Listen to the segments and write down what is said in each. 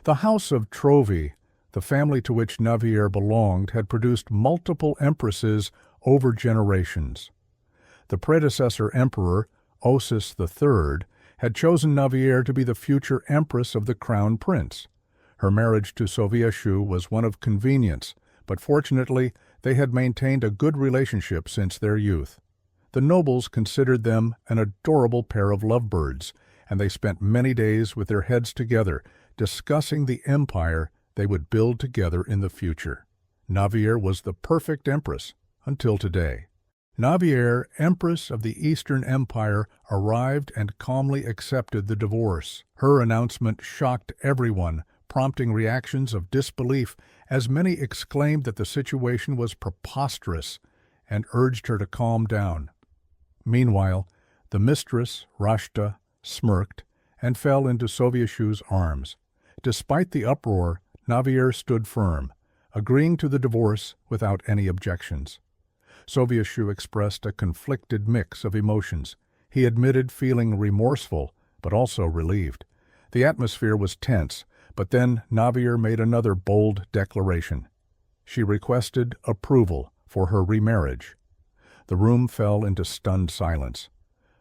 The House of Trovi, the family to which Navier belonged, had produced multiple empresses over generations. The predecessor emperor, Osis III, had chosen Navier to be the future empress of the crown prince. Her marriage to Sovieshu was one of convenience, but fortunately they had maintained a good relationship since their youth. The nobles considered them an adorable pair of lovebirds, and they spent many days with their heads together, discussing the empire they would build together in the future. Navier was the perfect empress until today. Navier, Empress of the Eastern Empire, arrived and calmly accepted the divorce. Her announcement shocked everyone, prompting reactions of disbelief, as many exclaimed that the situation was preposterous and urged her to calm down. Meanwhile, the mistress, Rashta, smirked and fell into Sovieshu's arms. Despite the uproar, Navier stood firm, agreeing to the divorce without any objections. Sovieshu expressed a conflicted mix of emotions. He admitted feeling remorseful, but also relieved. The atmosphere was tense, but then Navier made another bold declaration. She requested approval for her remarriage. The room fell into stunned silence.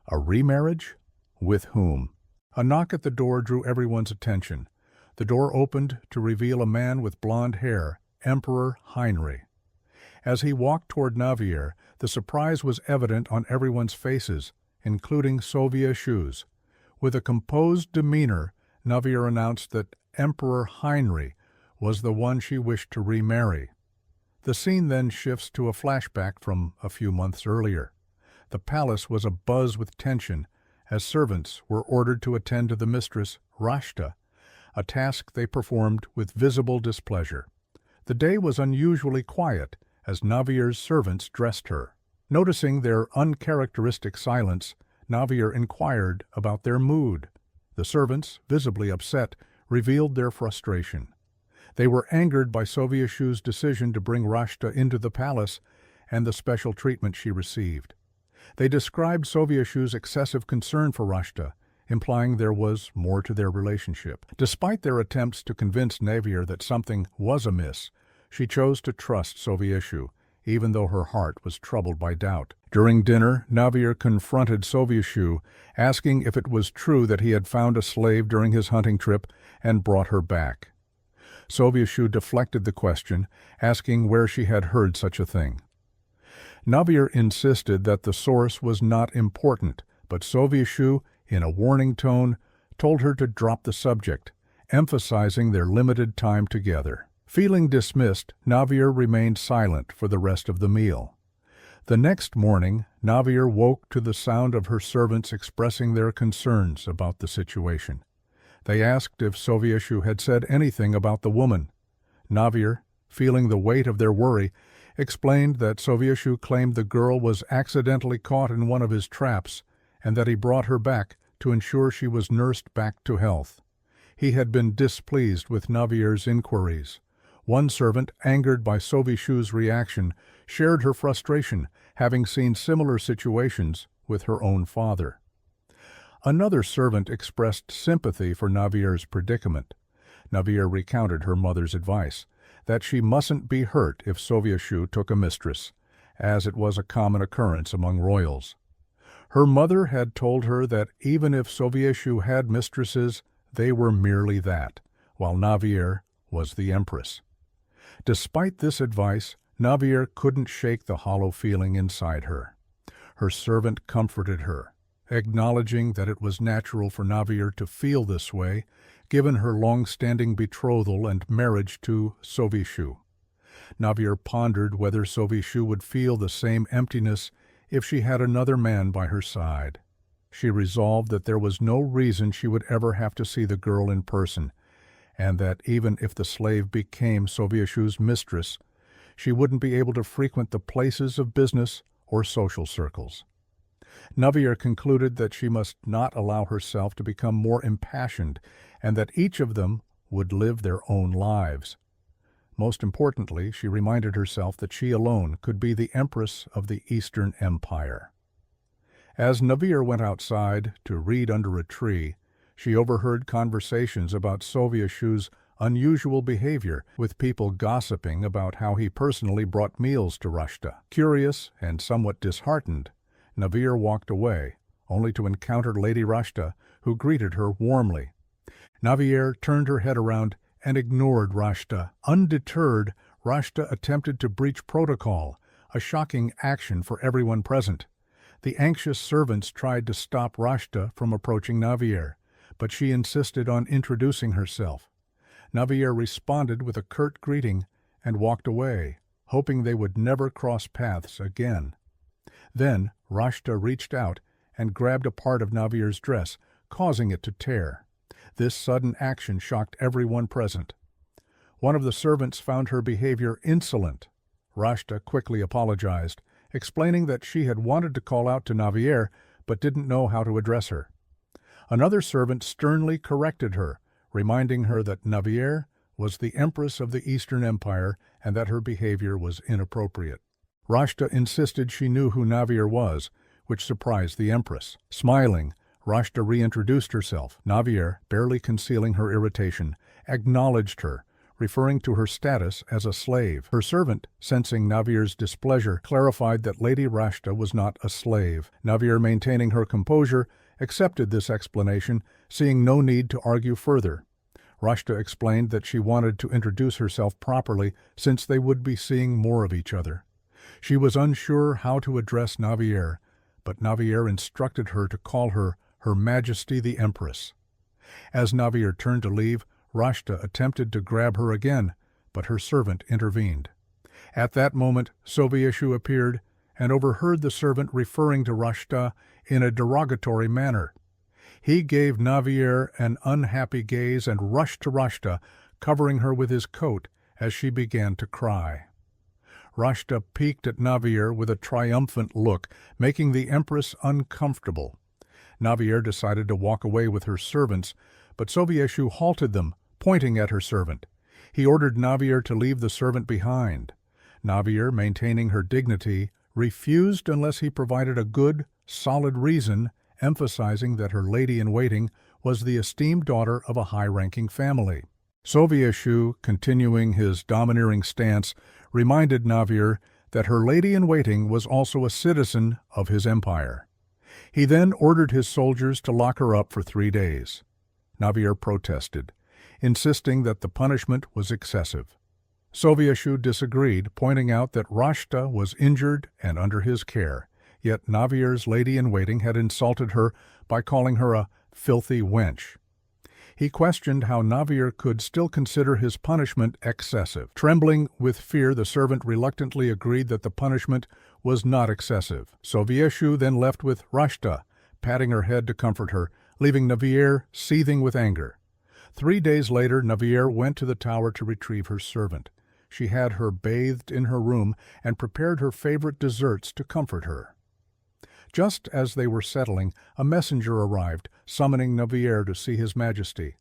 A remarriage? With whom? A knock at the door drew everyone's attention. The door opened to reveal a man with blonde hair, Emperor Heinrich. As he walked toward Navier, the surprise was evident on everyone's faces, including Sovieshu's. With a composed demeanor, Navier announced that Emperor Heinrich was the one she wished to remarry. The scene then shifts to a flashback from a few months earlier. The palace was abuzz with tension, as servants were ordered to attend to the mistress, Rashta, a task they performed with visible displeasure. The day was unusually quiet, as Navier's servants dressed her. Noticing their uncharacteristic silence, Navier inquired about their mood. The servants, visibly upset, revealed their frustration. They were angered by Sovieshu's decision to bring Rashta into the palace and the special treatment she received. They described Sovieshu's excessive concern for Rashta, implying there was more to their relationship. Despite their attempts to convince Navier that something was amiss, she chose to trust Sovieshu, even though her heart was troubled by doubt. During dinner, Navier confronted Sovieshu, asking if it was true that he had found a slave during his hunting trip and brought her back. Sovieshu deflected the question, asking where she had heard such a thing. Navier insisted that the source was not important, but Sovieshu, in a warning tone, told her to drop the subject, emphasizing their limited time together. Feeling dismissed, Navier remained silent for the rest of the meal. The next morning, Navier woke to the sound of her servants expressing their concerns about the situation. They asked if Sovieshu had said anything about the woman. Navier, feeling the weight of their worry, explained that Sovieshu claimed the girl was accidentally caught in one of his traps and that he brought her back to ensure she was nursed back to health. He had been displeased with Navier's inquiries. One servant, angered by Sovieshu's reaction, shared her frustration, having seen similar situations with her own father. Another servant expressed sympathy for Navier's predicament. Navier recounted her mother's advice, that she mustn't be hurt if Sovieshu took a mistress, as it was a common occurrence among royals. Her mother had told her that even if Sovieshu had mistresses, they were merely that, while Navier was the empress. Despite this advice, Navier couldn't shake the hollow feeling inside her. Her servant comforted her, acknowledging that it was natural for Navier to feel this way, given her long-standing betrothal and marriage to Sovieshu. Navier pondered whether Sovieshu would feel the same emptiness if she had another man by her side. She resolved that there was no reason she would ever have to see the girl in person, and that even if the slave became Sovieshu's mistress, she wouldn't be able to frequent the places of business or social circles. Navier concluded that she must not allow herself to become more impassioned, and that each of them would live their own lives. Most importantly, she reminded herself that she alone could be the Empress of the Eastern Empire. As Navier went outside to read under a tree, she overheard conversations about Sovieshu's unusual behavior, with people gossiping about how he personally brought meals to Rashta. Curious and somewhat disheartened, Navier walked away, only to encounter Lady Rashta, who greeted her warmly. Navier turned her head around and ignored Rashta. Undeterred, Rashta attempted to breach protocol, a shocking action for everyone present. The anxious servants tried to stop Rashta from approaching Navier, but she insisted on introducing herself. Navier responded with a curt greeting and walked away, hoping they would never cross paths again. Then Rashta reached out and grabbed a part of Navier's dress, causing it to tear. This sudden action shocked everyone present. One of the servants found her behavior insolent. Rashta quickly apologized, explaining that she had wanted to call out to Navier but didn't know how to address her. Another servant sternly corrected her, reminding her that Navier was the Empress of the Eastern Empire and that her behavior was inappropriate. Rashta insisted she knew who Navier was, which surprised the Empress. Smiling, Rashta reintroduced herself. Navier, barely concealing her irritation, acknowledged her, referring to her status as a slave. Her servant, sensing Navier's displeasure, clarified that Lady Rashta was not a slave. Navier, maintaining her composure, accepted this explanation, seeing no need to argue further. Rashta explained that she wanted to introduce herself properly since they would be seeing more of each other. She was unsure how to address Navier, but Navier instructed her to call her Her Majesty the Empress. As Navier turned to leave, Rashta attempted to grab her again, but her servant intervened. At that moment, Sovieshu appeared and overheard the servant referring to Rashta in a derogatory manner. He gave Navier an unhappy gaze and rushed to Rashta, covering her with his coat as she began to cry. Rashta peeked at Navier with a triumphant look, making the Empress uncomfortable. Navier decided to walk away with her servants, but Sovieshu halted them, pointing at her servant. He ordered Navier to leave the servant behind. Navier, maintaining her dignity, refused unless he provided a good, solid reason, emphasizing that her lady-in-waiting was the esteemed daughter of a high-ranking family. Sovieshu, continuing his domineering stance, reminded Navier that her lady-in-waiting was also a citizen of his empire. He then ordered his soldiers to lock her up for 3 days. Navier protested, insisting that the punishment was excessive. Sovieshu disagreed, pointing out that Rashta was injured and under his care, yet Navier's lady-in-waiting had insulted her by calling her a filthy wench. He questioned how Navier could still consider his punishment excessive. Trembling with fear, the servant reluctantly agreed that the punishment was not excessive. Sovieshu then left with Rashta, patting her head to comfort her, leaving Navier seething with anger. 3 days later, Navier went to the tower to retrieve her servant. She had her bathed in her room and prepared her favorite desserts to comfort her. Just as they were settling, a messenger arrived, summoning Navier to see His Majesty.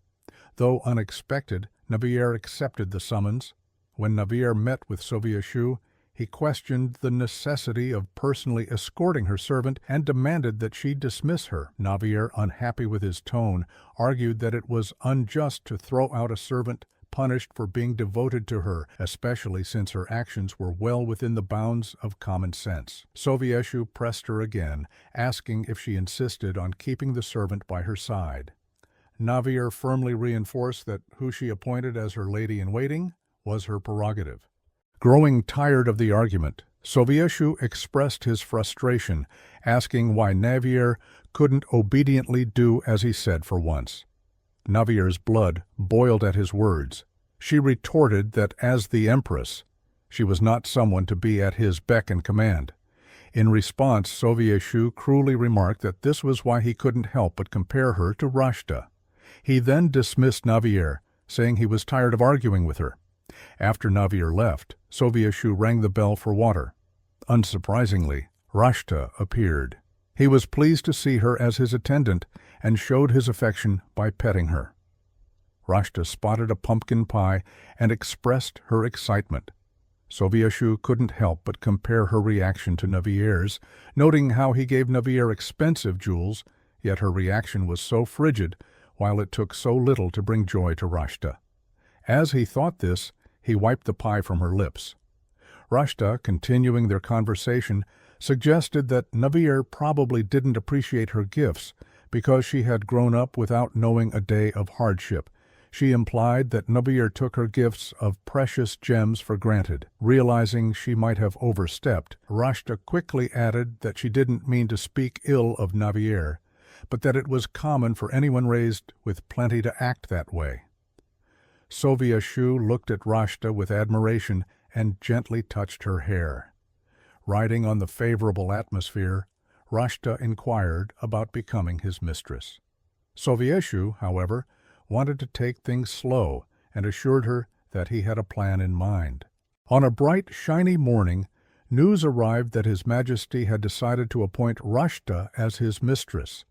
Though unexpected, Navier accepted the summons. When Navier met with Sovieshu, he questioned the necessity of personally escorting her servant and demanded that she dismiss her. Navier, unhappy with his tone, argued that it was unjust to throw out a servant punished for being devoted to her, especially since her actions were well within the bounds of common sense. Sovieshu pressed her again, asking if she insisted on keeping the servant by her side. Navier firmly reinforced that who she appointed as her lady-in-waiting was her prerogative. Growing tired of the argument, Sovieshu expressed his frustration, asking why Navier couldn't obediently do as he said for once. Navier's blood boiled at his words. She retorted that as the Empress, she was not someone to be at his beck and command. In response, Sovieshu cruelly remarked that this was why he couldn't help but compare her to Rashta. He then dismissed Navier, saying he was tired of arguing with her. After Navier left, Sovieshu rang the bell for water. Unsurprisingly, Rashta appeared. He was pleased to see her as his attendant and showed his affection by petting her. Rashta spotted a pumpkin pie and expressed her excitement. Sovieshu couldn't help but compare her reaction to Navier's, noting how he gave Navier expensive jewels, yet her reaction was so frigid, while it took so little to bring joy to Rashta. As he thought this, he wiped the pie from her lips. Rashta, continuing their conversation, suggested that Navier probably didn't appreciate her gifts because she had grown up without knowing a day of hardship. She implied that Navier took her gifts of precious gems for granted. Realizing she might have overstepped, Rashta quickly added that she didn't mean to speak ill of Navier, but that it was common for anyone raised with plenty to act that way. Soviet-Shu looked at Rashta with admiration and gently touched her hair. Riding on the favorable atmosphere, Rashta inquired about becoming his mistress. Soviet-Shu, however, wanted to take things slow and assured her that he had a plan in mind. On a bright, shiny morning, news arrived that His Majesty had decided to appoint Rashta as his mistress.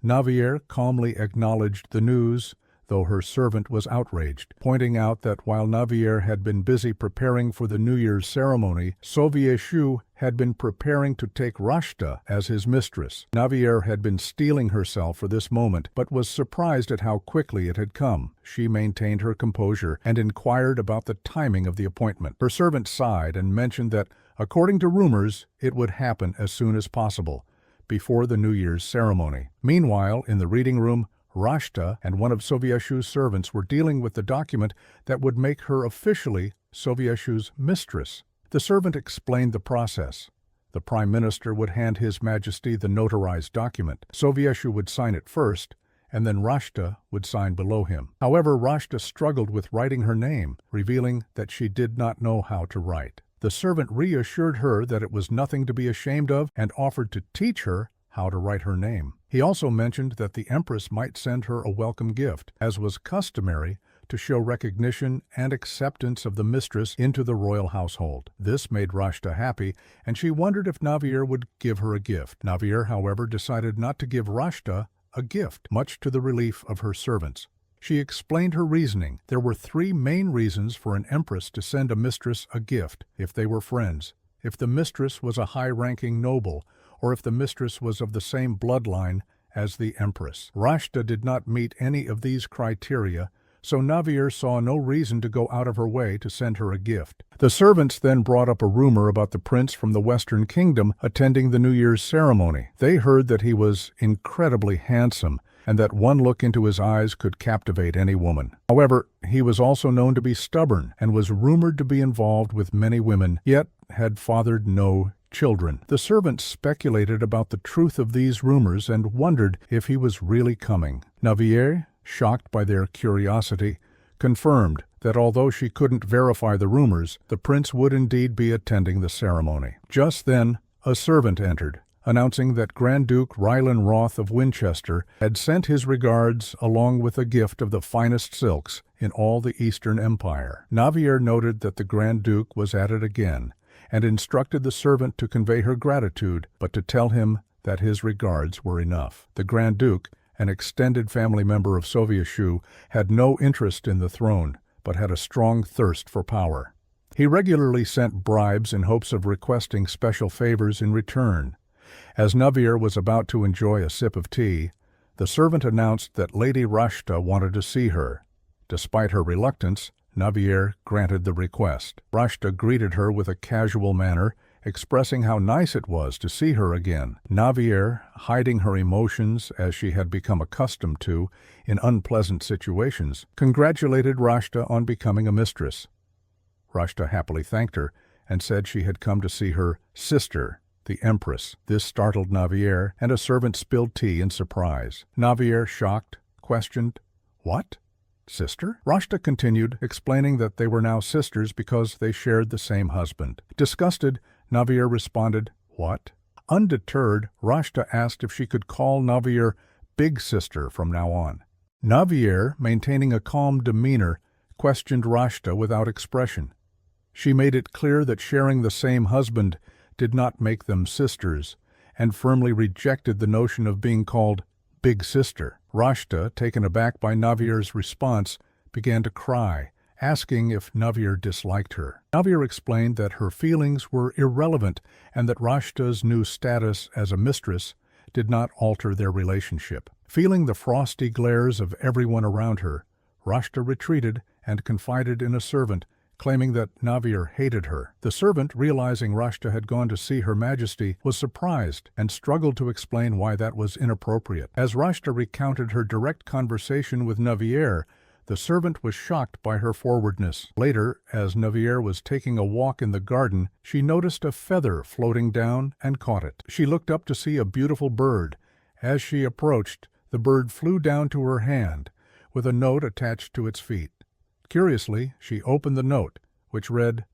Navier calmly acknowledged the news, though her servant was outraged, pointing out that while Navier had been busy preparing for the New Year's ceremony, Soviet-Shu had been preparing to take Rashta as his mistress. Navier had been steeling herself for this moment, but was surprised at how quickly it had come. She maintained her composure and inquired about the timing of the appointment. Her servant sighed and mentioned that, according to rumors, it would happen as soon as possible, before the New Year's ceremony. Meanwhile, in the reading room, Rashta and one of Soviet-Shu's servants were dealing with the document that would make her officially Soviet-Shu's mistress. The servant explained the process. The Prime Minister would hand His Majesty the notarized document. Soviet-Shu would sign it first, and then Rashta would sign below him. However, Rashta struggled with writing her name, revealing that she did not know how to write. The servant reassured her that it was nothing to be ashamed of and offered to teach her how to write her name. He also mentioned that the Empress might send her a welcome gift, as was customary, to show recognition and acceptance of the mistress into the royal household. This made Rashta happy, and she wondered if Navier would give her a gift. Navier, however, decided not to give Rashta a gift, much to the relief of her servants. She explained her reasoning. There were 3 main reasons for an empress to send a mistress a gift: if they were friends, if the mistress was a high-ranking noble, or if the mistress was of the same bloodline as the empress. Rashta did not meet any of these criteria, so Navier saw no reason to go out of her way to send her a gift. The servants then brought up a rumor about the prince from the Western Kingdom attending the New Year's ceremony. They heard that he was incredibly handsome, and that one look into his eyes could captivate any woman. However, he was also known to be stubborn, and was rumored to be involved with many women, yet had fathered no children. The servants speculated about the truth of these rumors and wondered if he was really coming. Navier, shocked by their curiosity, confirmed that although she couldn't verify the rumors, the prince would indeed be attending the ceremony. Just then, a servant entered, announcing that Grand Duke Rylan Roth of Winchester had sent his regards along with a gift of the finest silks in all the Eastern Empire. Navier noted that the Grand Duke was at it again, and instructed the servant to convey her gratitude, but to tell him that his regards were enough. The Grand Duke, an extended family member of Soviet-Shu, had no interest in the throne, but had a strong thirst for power. He regularly sent bribes in hopes of requesting special favors in return. As Navier was about to enjoy a sip of tea, the servant announced that Lady Rashta wanted to see her. Despite her reluctance, Navier granted the request. Rashta greeted her with a casual manner, expressing how nice it was to see her again. Navier, hiding her emotions as she had become accustomed to in unpleasant situations, congratulated Rashta on becoming a mistress. Rashta happily thanked her and said she had come to see her sister, the Empress. This startled Navier, and a servant spilled tea in surprise. Navier, shocked, questioned, "What? Sister?" Rashta continued, explaining that they were now sisters because they shared the same husband. Disgusted, Navier responded, "What?" Undeterred, Rashta asked if she could call Navier Big Sister from now on. Navier, maintaining a calm demeanor, questioned Rashta without expression. She made it clear that sharing the same husband did not make them sisters, and firmly rejected the notion of being called Big Sister. Rashta, taken aback by Navier's response, began to cry, asking if Navier disliked her. Navier explained that her feelings were irrelevant and that Rashta's new status as a mistress did not alter their relationship. Feeling the frosty glares of everyone around her, Rashta retreated and confided in a servant, claiming that Navier hated her. The servant, realizing Rashta had gone to see Her Majesty, was surprised and struggled to explain why that was inappropriate. As Rashta recounted her direct conversation with Navier, the servant was shocked by her forwardness. Later, as Navier was taking a walk in the garden, she noticed a feather floating down and caught it. She looked up to see a beautiful bird. As she approached, the bird flew down to her hand, with a note attached to its feet. Curiously, she opened the note, which read,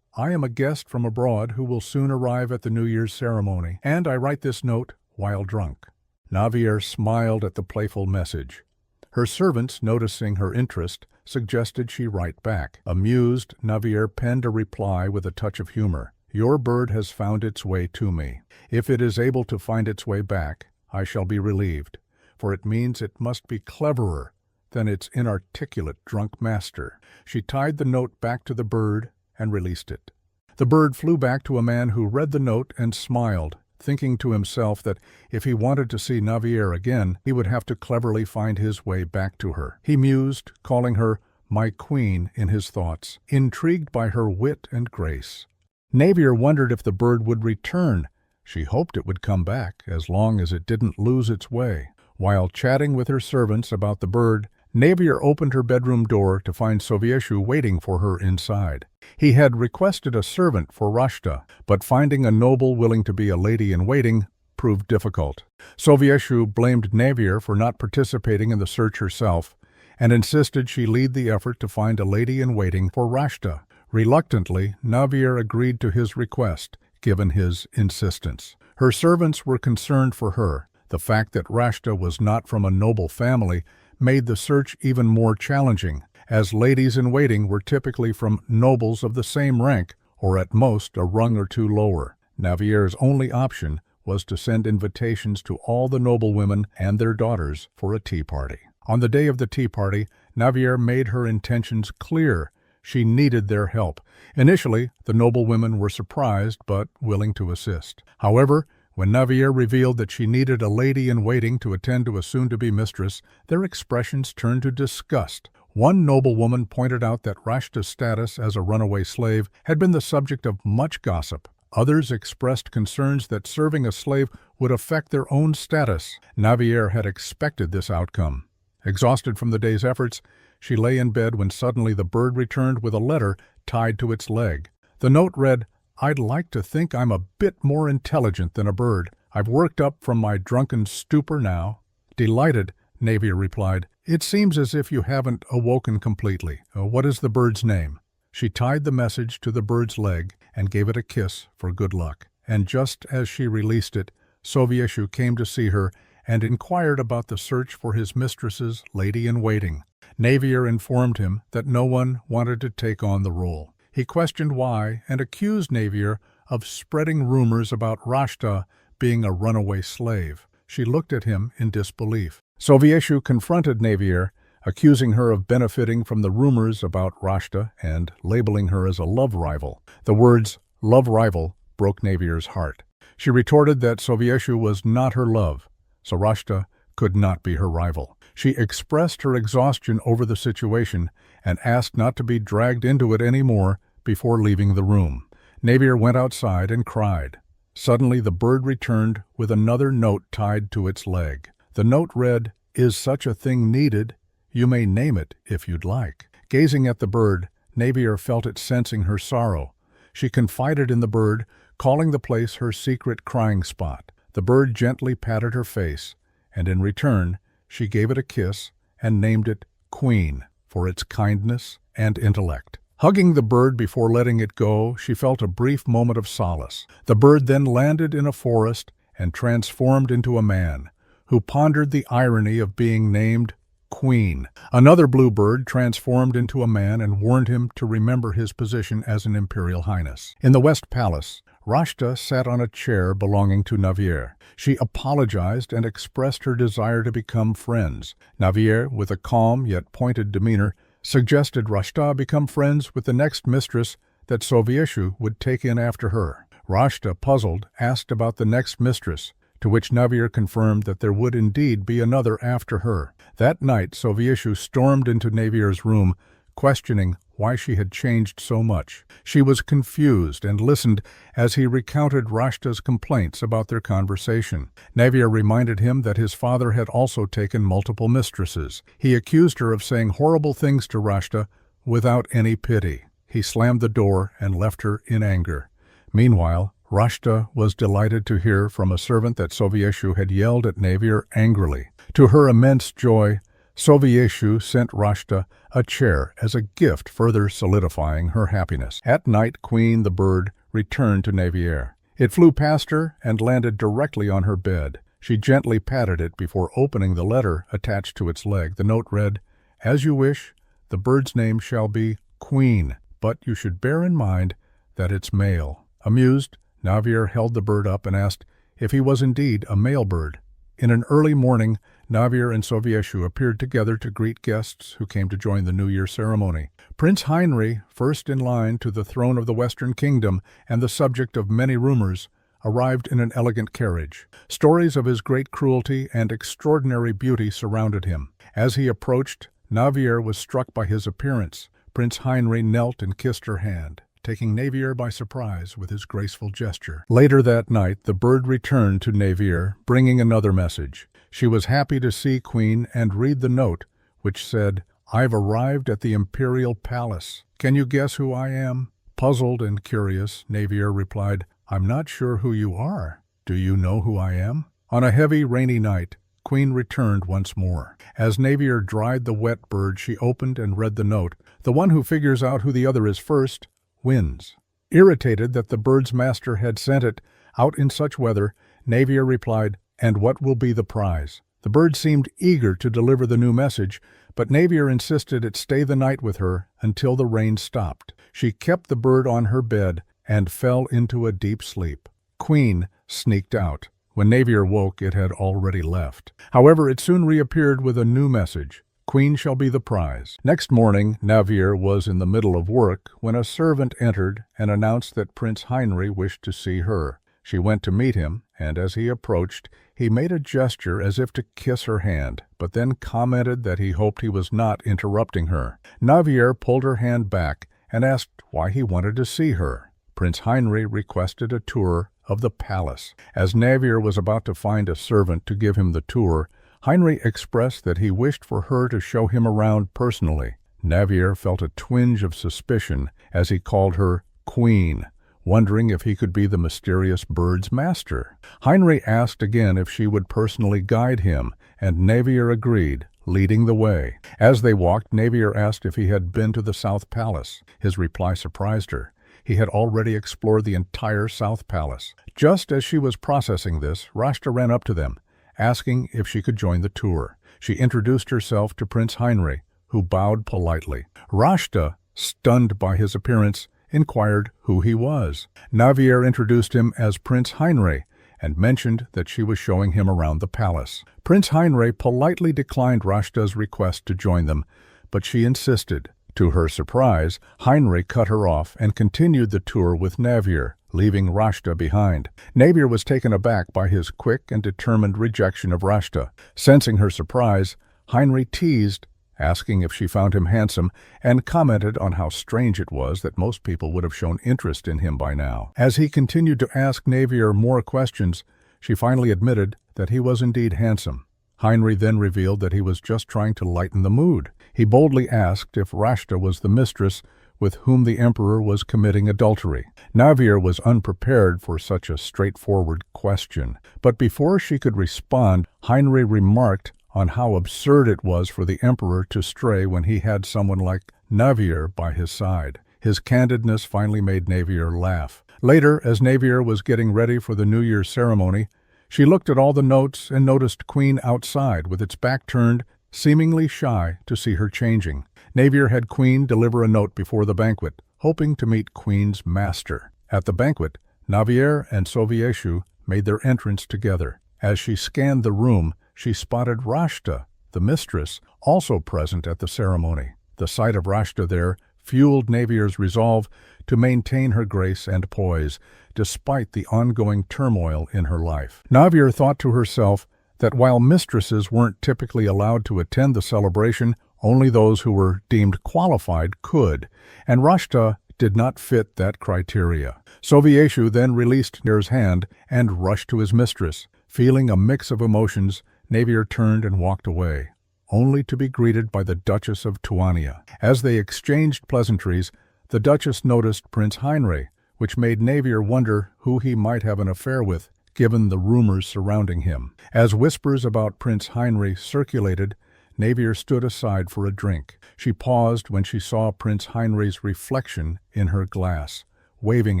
"I am a guest from abroad who will soon arrive at the New Year's ceremony, and I write this note while drunk." Navier smiled at the playful message. Her servants, noticing her interest, suggested she write back. Amused, Navier penned a reply with a touch of humor. "Your bird has found its way to me. If it is able to find its way back, I shall be relieved, for it means it must be cleverer than its inarticulate drunk master." She tied the note back to the bird and released it. The bird flew back to a man who read the note and smiled, thinking to himself that if he wanted to see Navier again, he would have to cleverly find his way back to her. He mused, calling her "my queen" in his thoughts, intrigued by her wit and grace. Navier wondered if the bird would return. She hoped it would come back, as long as it didn't lose its way. While chatting with her servants about the bird, Navier opened her bedroom door to find Sovieshu waiting for her inside. He had requested a servant for Rashta, but finding a noble willing to be a lady-in-waiting proved difficult. Sovieshu blamed Navier for not participating in the search herself, and insisted she lead the effort to find a lady-in-waiting for Rashta. Reluctantly, Navier agreed to his request, given his insistence. Her servants were concerned for her. The fact that Rashta was not from a noble family made the search even more challenging, as ladies-in-waiting were typically from nobles of the same rank, or at most a rung or two lower. Navier's only option was to send invitations to all the noblewomen and their daughters for a tea party. On the day of the tea party, Navier made her intentions clear. She needed their help. Initially, the noblewomen were surprised but willing to assist. However, when Navier revealed that she needed a lady-in-waiting to attend to a soon-to-be mistress, their expressions turned to disgust. One noblewoman pointed out that Rashta's status as a runaway slave had been the subject of much gossip. Others expressed concerns that serving a slave would affect their own status. Navier had expected this outcome. Exhausted from the day's efforts, she lay in bed when suddenly the bird returned with a letter tied to its leg. The note read, "I'd like to think I'm a bit more intelligent than a bird. I've worked up from my drunken stupor now." Delighted, Navier replied, "It seems as if you haven't awoken completely. What is the bird's name?" She tied the message to the bird's leg and gave it a kiss for good luck. And just as she released it, Sovieshu came to see her and inquired about the search for his mistress's lady-in-waiting. Navier informed him that no one wanted to take on the role. He questioned why and accused Navier of spreading rumors about Rashta being a runaway slave. She looked at him in disbelief. Sovieshu confronted Navier, accusing her of benefiting from the rumors about Rashta and labeling her as a love rival. The words "love rival" broke Navier's heart. She retorted that Sovieshu was not her love, so Rashta could not be her rival. She expressed her exhaustion over the situation and asked not to be dragged into it any more before leaving the room. Navier went outside and cried. Suddenly the bird returned with another note tied to its leg. The note read, "Is such a thing needed? You may name it if you'd like." Gazing at the bird, Navier felt it sensing her sorrow. She confided in the bird, calling the place her secret crying spot. The bird gently patted her face, and in return, she gave it a kiss and named it Queen for its kindness and intellect. Hugging the bird before letting it go, she felt a brief moment of solace. The bird then landed in a forest and transformed into a man, who pondered the irony of being named Queen. Another blue bird transformed into a man and warned him to remember his position as an imperial highness. In the West Palace, Rashta sat on a chair belonging to Navier. She apologized and expressed her desire to become friends. Navier, with a calm yet pointed demeanor, suggested Rashta become friends with the next mistress that Sovieshu would take in after her. Rashta, puzzled, asked about the next mistress, to which Navier confirmed that there would indeed be another after her. That night, Sovieshu stormed into Navier's room, questioning why she had changed so much. She was confused and listened as he recounted Rashta's complaints about their conversation. Navier reminded him that his father had also taken multiple mistresses. He accused her of saying horrible things to Rashta without any pity. He slammed the door and left her in anger. Meanwhile, Rashta was delighted to hear from a servant that Sovieshu had yelled at Navier angrily. To her immense joy, Sovieshu sent Rashta a chair as a gift, further solidifying her happiness. At night, Queen the bird returned to Navier. It flew past her and landed directly on her bed. She gently patted it before opening the letter attached to its leg. The note read, "As you wish, the bird's name shall be Queen, but you should bear in mind that it's male." Amused, Navier held the bird up and asked if he was indeed a male bird. In an early morning, Navier and Sovieshu appeared together to greet guests who came to join the New Year ceremony. Prince Heinrich, first in line to the throne of the Western Kingdom and the subject of many rumors, arrived in an elegant carriage. Stories of his great cruelty and extraordinary beauty surrounded him. As he approached, Navier was struck by his appearance. Prince Heinrich knelt and kissed her hand, taking Navier by surprise with his graceful gesture. Later that night, the bird returned to Navier, bringing another message. She was happy to see Queen and read the note, which said, "I've arrived at the imperial palace. Can you guess who I am?" Puzzled and curious, Navier replied, "I'm not sure who you are. Do you know who I am?" On a heavy, rainy night, Queen returned once more. As Navier dried the wet bird, she opened and read the note. "The one who figures out who the other is first wins." Irritated that the bird's master had sent it out in such weather, Navier replied, "And what will be the prize?" The bird seemed eager to deliver the new message, but Navier insisted it stay the night with her until the rain stopped. She kept the bird on her bed and fell into a deep sleep. Queen sneaked out. When Navier woke, it had already left. However, it soon reappeared with a new message. "Queen shall be the prize." Next morning, Navier was in the middle of work when a servant entered and announced that Prince Heinrich wished to see her. She went to meet him, and as he approached, he made a gesture as if to kiss her hand, but then commented that he hoped he was not interrupting her. Navier pulled her hand back and asked why he wanted to see her. Prince Heinrich requested a tour of the palace. As Navier was about to find a servant to give him the tour, Heinrich expressed that he wished for her to show him around personally. Navier felt a twinge of suspicion as he called her Queen, wondering if he could be the mysterious bird's master. Heinrich asked again if she would personally guide him, and Navier agreed, leading the way. As they walked, Navier asked if he had been to the South Palace. His reply surprised her. He had already explored the entire South Palace. Just as she was processing this, Rashta ran up to them, asking if she could join the tour. She introduced herself to Prince Heinrich, who bowed politely. Rashta, stunned by his appearance, inquired who he was. Navier introduced him as Prince Heinrich and mentioned that she was showing him around the palace. Prince Heinrich politely declined Rashta's request to join them, but she insisted. To her surprise, Heinrich cut her off and continued the tour with Navier, leaving Rashta behind. Navier was taken aback by his quick and determined rejection of Rashta. Sensing her surprise, Heinrich teased, asking if she found him handsome, and commented on how strange it was that most people would have shown interest in him by now. As he continued to ask Navier more questions, she finally admitted that he was indeed handsome. Heinrich then revealed that he was just trying to lighten the mood. He boldly asked if Rashta was the mistress with whom the emperor was committing adultery. Navier was unprepared for such a straightforward question, but before she could respond, Heinrich remarked on how absurd it was for the emperor to stray when he had someone like Navier by his side. His candidness finally made Navier laugh. Later, as Navier was getting ready for the New Year's ceremony, she looked at all the notes and noticed Queen outside with its back turned, seemingly shy to see her changing. Navier had Queen deliver a note before the banquet, hoping to meet Queen's master. At the banquet, Navier and Sovieshu made their entrance together. As she scanned the room, she spotted Rashta, the mistress, also present at the ceremony. The sight of Rashta there fueled Navier's resolve to maintain her grace and poise, despite the ongoing turmoil in her life. Navier thought to herself that while mistresses weren't typically allowed to attend the celebration, Only those who were deemed qualified could, and Rashta did not fit that criteria. Sovieshu then released Navier's hand and rushed to his mistress. Feeling a mix of emotions, Navier turned and walked away, only to be greeted by the Duchess of Tuania. As they exchanged pleasantries, the Duchess noticed Prince Heinrich, which made Navier wonder who he might have an affair with, given the rumors surrounding him. As whispers about Prince Heinrich circulated, Navier stood aside for a drink. She paused when she saw Prince Heinrich's reflection in her glass, waving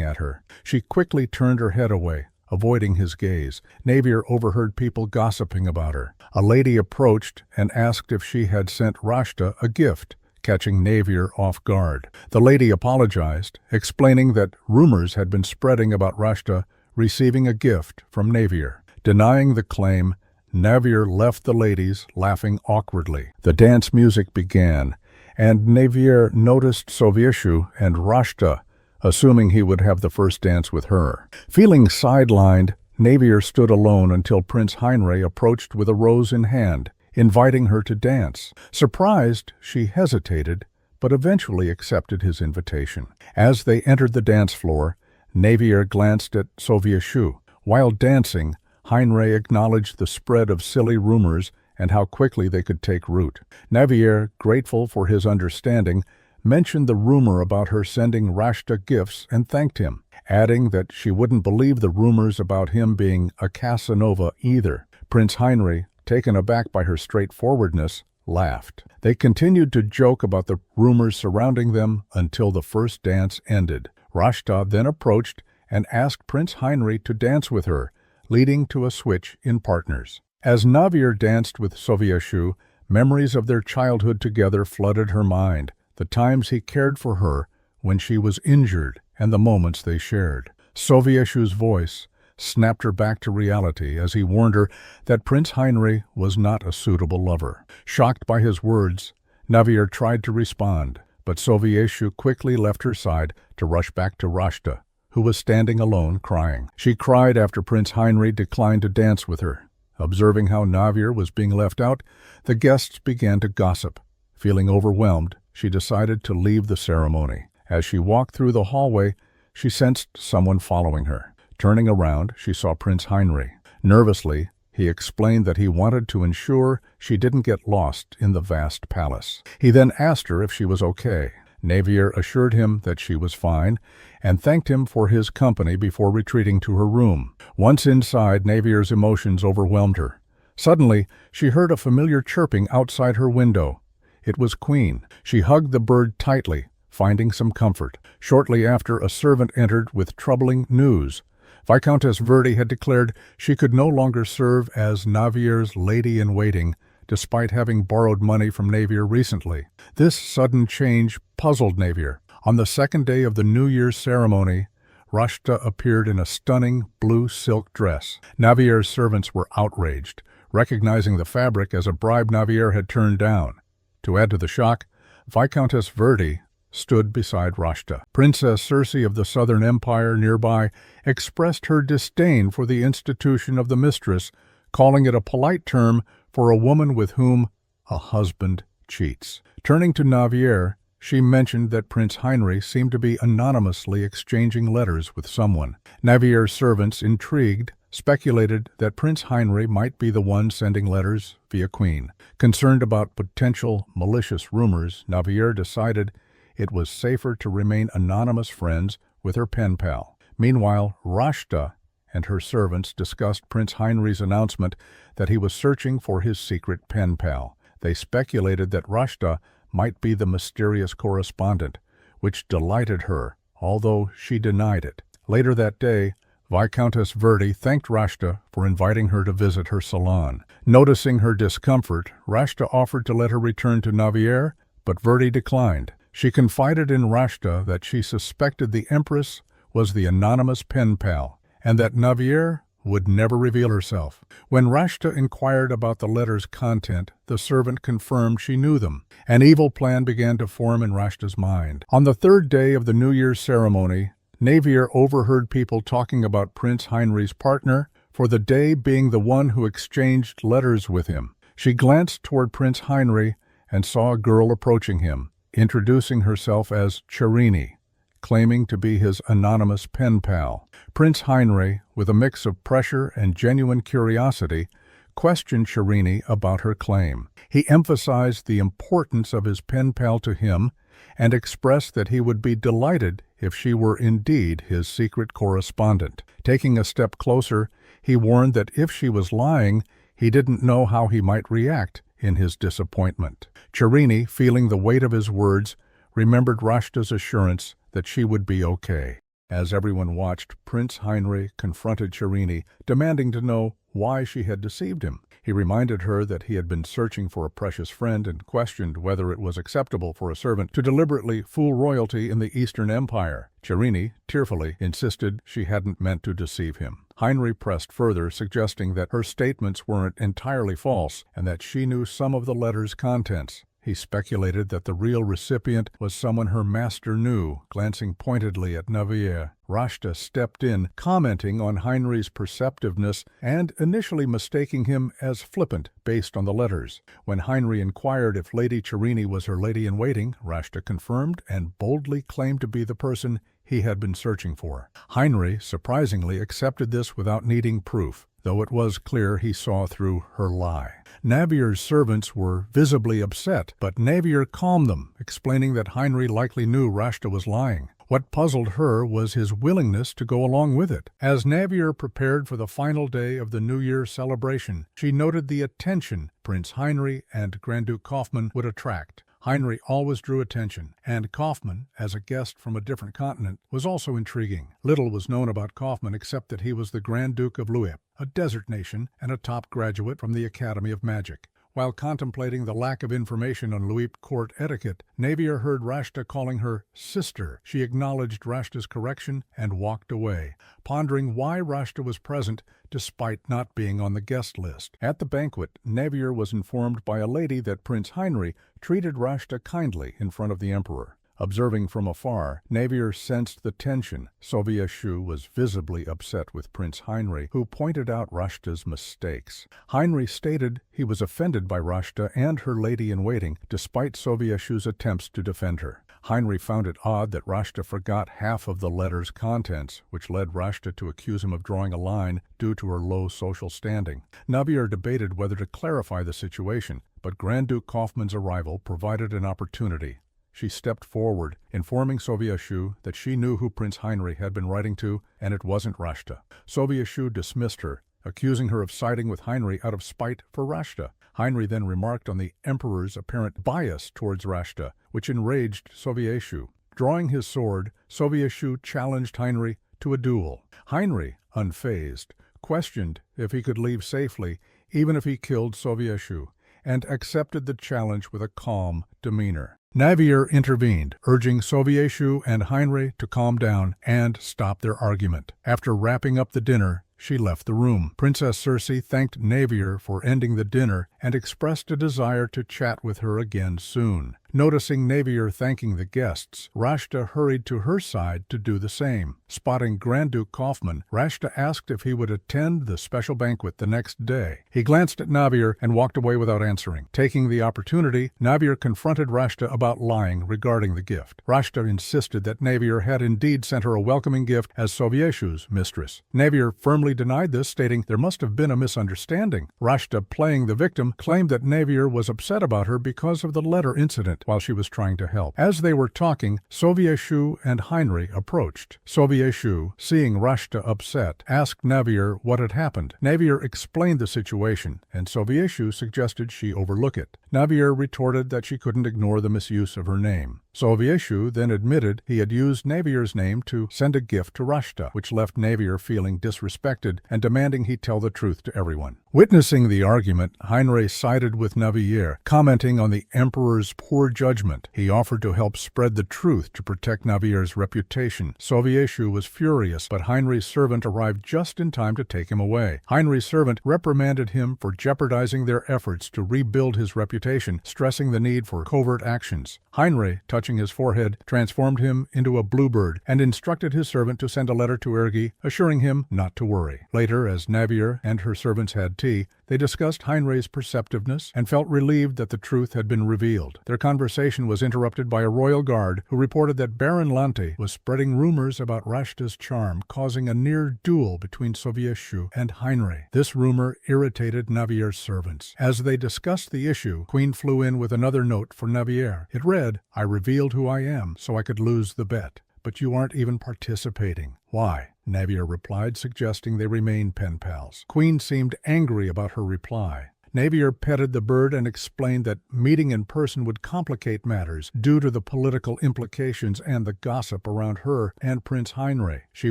at her. She quickly turned her head away, avoiding his gaze. Navier overheard people gossiping about her. A lady approached and asked if she had sent Rashta a gift, catching Navier off guard. The lady apologized, explaining that rumors had been spreading about Rashta receiving a gift from Navier. Denying the claim, Navier left the ladies laughing awkwardly. The dance music began, and Navier noticed Sovieshu and Rashta, assuming he would have the first dance with her. Feeling sidelined, Navier stood alone until Prince Heinrich approached with a rose in hand, inviting her to dance. Surprised, she hesitated, but eventually accepted his invitation. As they entered the dance floor, Navier glanced at Sovieshu. While dancing, Heinrich acknowledged the spread of silly rumors and how quickly they could take root. Navier, grateful for his understanding, mentioned the rumor about her sending Rashta gifts and thanked him, adding that she wouldn't believe the rumors about him being a Casanova either. Prince Heinrich, taken aback by her straightforwardness, laughed. They continued to joke about the rumors surrounding them until the first dance ended. Rashta then approached and asked Prince Heinrich to dance with her, leading to a switch in partners. As Navier danced with Sovieshu, memories of their childhood together flooded her mind, the times he cared for her when she was injured and the moments they shared. Sovieshu's voice snapped her back to reality as he warned her that Prince Heinrich was not a suitable lover. Shocked by his words, Navier tried to respond, but Sovieshu quickly left her side to rush back to Rashta, who was standing alone crying. She cried after Prince Heinrich declined to dance with her. Observing how Navier was being left out, the guests began to gossip. Feeling overwhelmed, she decided to leave the ceremony. As she walked through the hallway, she sensed someone following her. Turning around, she saw Prince Heinrich. Nervously, he explained that he wanted to ensure she didn't get lost in the vast palace. He then asked her if she was okay. Navier assured him that she was fine and thanked him for his company before retreating to her room. Once inside, Navier's emotions overwhelmed her. Suddenly, she heard a familiar chirping outside her window. It was Queen. She hugged the bird tightly, finding some comfort. Shortly after, a servant entered with troubling news. Viscountess Verdi had declared she could no longer serve as Navier's lady-in-waiting, despite having borrowed money from Navier recently. This sudden change puzzled Navier. On the second day of the New Year's ceremony, Rashta appeared in a stunning blue silk dress. Navier's servants were outraged, recognizing the fabric as a bribe Navier had turned down. To add to the shock, Viscountess Verdi stood beside Rashta. Princess Circe of the Southern Empire nearby expressed her disdain for the institution of the Mistress, calling it a polite term for a woman with whom a husband cheats. Turning to Navier, she mentioned that Prince Heinrich seemed to be anonymously exchanging letters with someone. Navier's servants, intrigued, speculated that Prince Heinrich might be the one sending letters via Queen. Concerned about potential malicious rumors, Navier decided it was safer to remain anonymous friends with her pen pal. Meanwhile, Rashta and her servants discussed Prince Heinrich's announcement that he was searching for his secret pen pal. They speculated that Rashta might be the mysterious correspondent, which delighted her, although she denied it. Later that day, Viscountess Verdi thanked Rashta for inviting her to visit her salon. Noticing her discomfort, Rashta offered to let her return to Navier, but Verdi declined. She confided in Rashta that she suspected the Empress was the anonymous pen pal, and that Navier would never reveal herself. When Rashta inquired about the letter's content, the servant confirmed she knew them. An evil plan began to form in Rashta's mind. On the third day of the New Year's ceremony, Navier overheard people talking about Prince Heinrich's partner, for the day being the one who exchanged letters with him. She glanced toward Prince Heinrich and saw a girl approaching him, introducing herself as Cherini, claiming to be his anonymous pen pal. Prince Heinrich, with a mix of pressure and genuine curiosity, questioned Cherini about her claim. He emphasized the importance of his pen pal to him and expressed that he would be delighted if she were indeed his secret correspondent. Taking a step closer, he warned that if she was lying, he didn't know how he might react in his disappointment. Cherini, feeling the weight of his words, remembered Rashta's assurance that she would be okay. As everyone watched, Prince Heinrich confronted Cherini, demanding to know why she had deceived him. He reminded her that he had been searching for a precious friend and questioned whether it was acceptable for a servant to deliberately fool royalty in the Eastern Empire. Cherini, tearfully, insisted she hadn't meant to deceive him. Heinrich pressed further, suggesting that her statements weren't entirely false and that she knew some of the letter's contents. He speculated that the real recipient was someone her master knew. Glancing pointedly at Navier, Rashta stepped in, commenting on Heinrich's perceptiveness and initially mistaking him as flippant based on the letters. When Heinrich inquired if Lady Cherini was her lady-in-waiting, Rashta confirmed and boldly claimed to be the person he had been searching for. Heinrich surprisingly accepted this without needing proof, though it was clear he saw through her lie. Navier's servants were visibly upset, but Navier calmed them, explaining that Heinrich likely knew Rashta was lying. What puzzled her was his willingness to go along with it. As Navier prepared for the final day of the New Year celebration, she noted the attention Prince Heinrich and Grand Duke Kaufmann would attract. Heinrich always drew attention, and Kaufmann, as a guest from a different continent, was also intriguing. Little was known about Kaufmann except that he was the Grand Duke of Luip, a desert nation and a top graduate from the Academy of Magic. While contemplating the lack of information on Luip court etiquette, Navier heard Rashta calling her sister. She acknowledged Rashta's correction and walked away, pondering why Rashta was present despite not being on the guest list. At the banquet, Navier was informed by a lady that Prince Heinrich treated Rashta kindly in front of the emperor. Observing from afar, Navier sensed the tension. Soviet-Shu was visibly upset with Prince Heinrich, who pointed out Rashta's mistakes. Heinrich stated he was offended by Rashta and her lady-in-waiting, despite Soviet-Shu's attempts to defend her. Heinrich found it odd that Rashta forgot half of the letter's contents, which led Rashta to accuse him of drawing a line due to her low social standing. Navier debated whether to clarify the situation, but Grand Duke Kaufmann's arrival provided an opportunity. She stepped forward, informing Soviet-Shu that she knew who Prince Heinrich had been writing to, and it wasn't Rashta. Soviet-Shu dismissed her, accusing her of siding with Heinrich out of spite for Rashta. Heinrich then remarked on the emperor's apparent bias towards Rashta, which enraged Soviet-Shu. Drawing his sword, Soviet-Shu challenged Heinrich to a duel. Heinrich, unfazed, questioned if he could leave safely, even if he killed Soviet-Shu, and accepted the challenge with a calm demeanor. Navier intervened, urging Soviet-Shu and Heinrich to calm down and stop their argument. After wrapping up the dinner, she left the room. Princess Circe thanked Navier for ending the dinner and expressed a desire to chat with her again soon. Noticing Navier thanking the guests, Rashta hurried to her side to do the same. Spotting Grand Duke Kaufmann, Rashta asked if he would attend the special banquet the next day. He glanced at Navier and walked away without answering. Taking the opportunity, Navier confronted Rashta about lying regarding the gift. Rashta insisted that Navier had indeed sent her a welcoming gift as Soviet-Shu's mistress. Navier firmly denied this, stating there must have been a misunderstanding. Rashta, playing the victim, claimed that Navier was upset about her because of the letter incident while she was trying to help. As they were talking, Soviet-Shu and Heinrich approached. Soviet-Shu, seeing Rashta upset, asked Navier what had happened. Navier explained the situation, and Soviet-Shu suggested she overlook it. Navier retorted that she couldn't ignore the misuse of her name. Soviet-Shu then admitted he had used Navier's name to send a gift to Rashta, which left Navier feeling disrespected and demanding he tell the truth to everyone. Witnessing the argument, Heinrich sided with Navier, commenting on the emperor's poor judgment. He offered to help spread the truth to protect Navier's reputation. Soviet-Shu was furious, but Heinrich's servant arrived just in time to take him away. Heinrich's servant reprimanded him for jeopardizing their efforts to rebuild his reputation, stressing the need for covert actions. Heinrich, touching his forehead, transformed him into a bluebird and instructed his servant to send a letter to Ergi, assuring him not to worry. Later, as Navier and her servants had tea, They discussed Heinrich's perceptiveness and felt relieved that the truth had been revealed. Their conversation was interrupted by a royal guard who reported that Baron Lanti was spreading rumors about Rashta's charm, causing a near duel between Sovietshu and Heinrich. This rumor irritated Navier's servants. As they discussed the issue, Queen flew in with another note for Navier. It read, "I revealed who I am so I could lose the bet. But you aren't even participating." "Why?" Navier replied, suggesting they remain pen pals. Queen seemed angry about her reply. Navier petted the bird and explained that meeting in person would complicate matters due to the political implications and the gossip around her and Prince Heinrich. She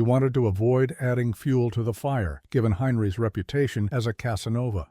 wanted to avoid adding fuel to the fire, given Heinrich's reputation as a Casanova.